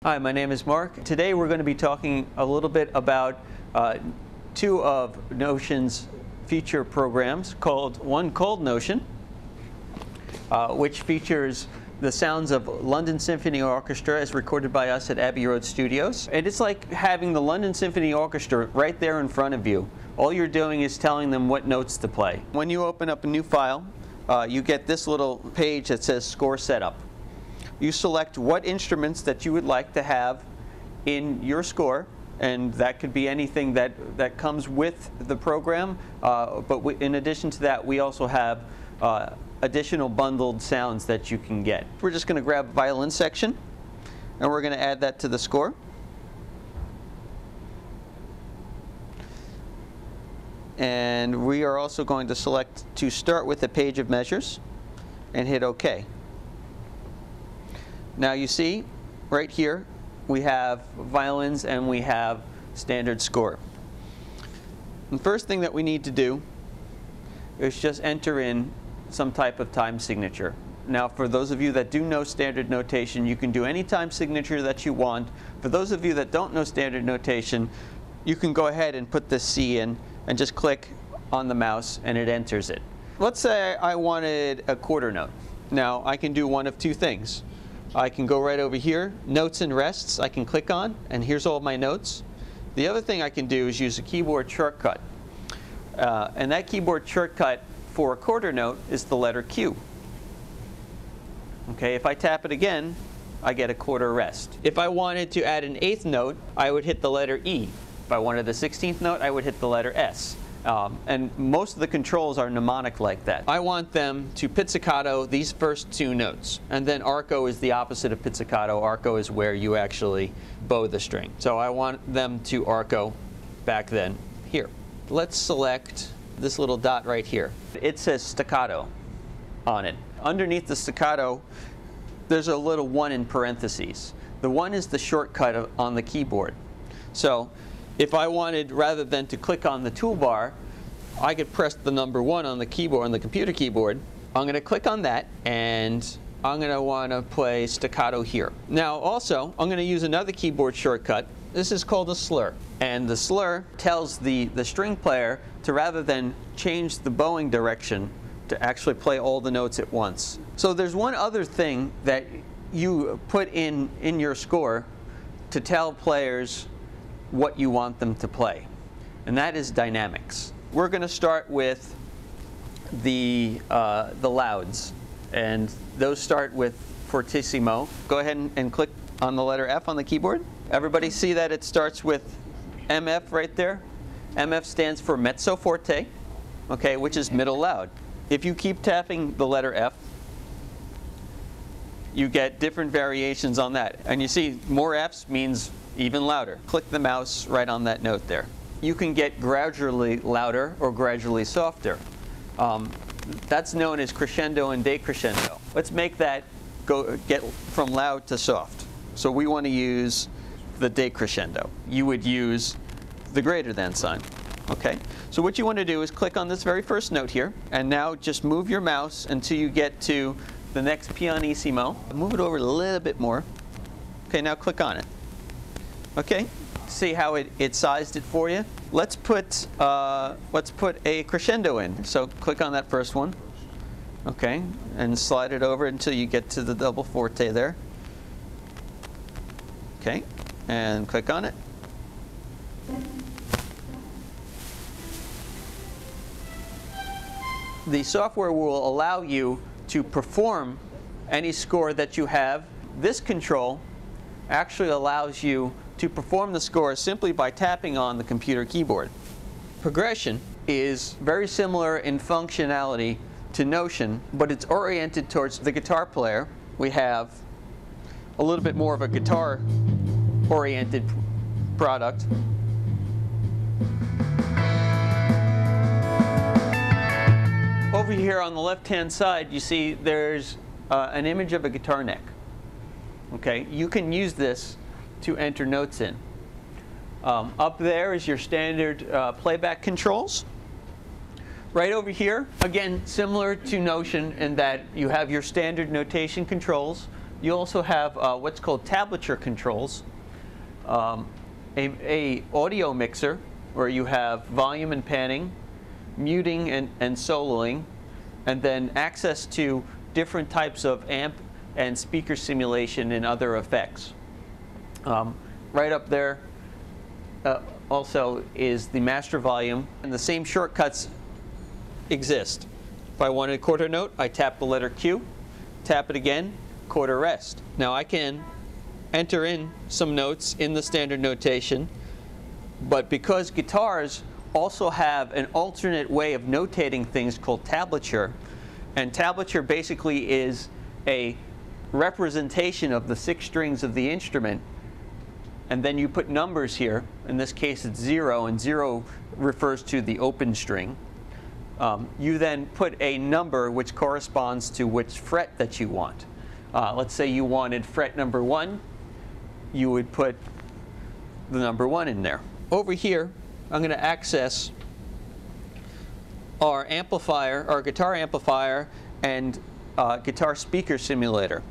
Hi, my name is Mark. Today we're going to be talking a little bit about two of Notion's feature programs, one called Notion, which features the sounds of London Symphony Orchestra as recorded by us at Abbey Road Studios. And it's like having the London Symphony Orchestra right there in front of you. All you're doing is telling them what notes to play. When you open up a new file, you get this little page that says Score Setup. You select what instruments that you would like to have in your score, and that could be anything that comes with the program, but in addition to that, we also have additional bundled sounds that you can get. We're just going to grab a violin section, and we're going to add that to the score. And we are also going to select to start with a page of measures and hit OK. Now you see, right here, we have violins and we have standard score. The first thing that we need to do is just enter in some type of time signature. Now, for those of you that do know standard notation, you can do any time signature that you want. For those of you that don't know standard notation, you can go ahead and put this C in and just click on the mouse and it enters it. Let's say I wanted a quarter note. Now, I can do one of two things. I can go right over here, Notes and Rests, I can click on, and here's all my notes. The other thing I can do is use a keyboard shortcut. And that keyboard shortcut for a quarter note is the letter Q. Okay, if I tap it again, I get a quarter rest. If I wanted to add an eighth note, I would hit the letter E. If I wanted the 16th note, I would hit the letter S. And most of the controls are mnemonic like that. I want them to pizzicato these first two notes. And then arco is the opposite of pizzicato. Arco is where you actually bow the string. So I want them to arco back then here. Let's select this little dot right here. It says staccato on it. Underneath the staccato, there's a little 1 in parentheses. The 1 is the shortcut on the keyboard. So if I wanted, rather than to click on the toolbar, I could press the number 1 on the keyboard, on the computer keyboard. I'm going to click on that, and I'm going to want to play staccato here. Now also, I'm going to use another keyboard shortcut. This is called a slur. And the slur tells the string player to, rather than change the bowing direction, to actually play all the notes at once. So there's one other thing that you put in your score to tell players what you want them to play, and that is dynamics. We're going to start with the louds, and those start with fortissimo. Go ahead and click on the letter F on the keyboard. Everybody see that it starts with MF right there? MF stands for mezzo forte, okay, which is middle loud. If you keep tapping the letter F, you get different variations on that, and you see more Fs means even louder. Click the mouse right on that note there. You can get gradually louder or gradually softer. That's known as crescendo and decrescendo. Let's make that get from loud to soft. So we want to use the decrescendo. You would use the greater than sign. Okay? So what you want to do is click on this very first note here, and now just move your mouse until you get to the next pianissimo. Move it over a little bit more. Okay, now click on it. Okay, see how it sized it for you? Let's put a crescendo in. So click on that first one. Okay, and slide it over until you get to the double forte there. Okay, and click on it. The software will allow you to perform any score that you have. This control actually allows you to perform the score simply by tapping on the computer keyboard. Progression is very similar in functionality to Notion, but it's oriented towards the guitar player. We have a little bit more of a guitar-oriented product. Over here on the left-hand side, you see there's an image of a guitar neck. Okay, you can use this to enter notes in. Up there is your standard playback controls. Right over here, again, similar to Notion in that you have your standard notation controls You also have what's called tablature controls, a audio mixer where you have volume and panning, muting and soloing, and then access to different types of amp and speaker simulation and other effects. Right up there also is the master volume, and the same shortcuts exist. If I wanted a quarter note, I tap the letter Q, tap it again, quarter rest. Now I can enter in some notes in the standard notation, but because guitars also have an alternate way of notating things called tablature, and tablature basically is a representation of the 6 strings of the instrument, and then you put numbers here. In this case it's 0, and 0 refers to the open string. You then put a number which corresponds to which fret that you want. Let's say you wanted fret number 1, you would put the number 1 in there. Over here, I'm going to access our amplifier, our guitar amplifier, and guitar speaker simulator.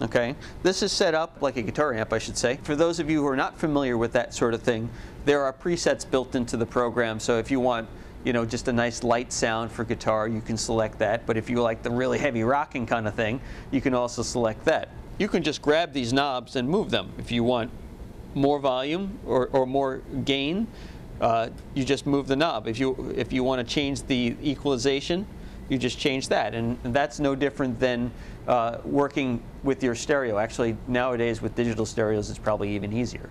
Okay, this is set up like a guitar amp, I should say. For those of you who are not familiar with that sort of thing, there are presets built into the program. So if you want, you know, just a nice light sound for guitar, you can select that. But if you like the really heavy rocking kind of thing, you can also select that. You can just grab these knobs and move them. If you want more volume or more gain, you just move the knob. If you want to change the equalization, you just change that, and that's no different than working with your stereo. Actually, nowadays with digital stereos, it's probably even easier.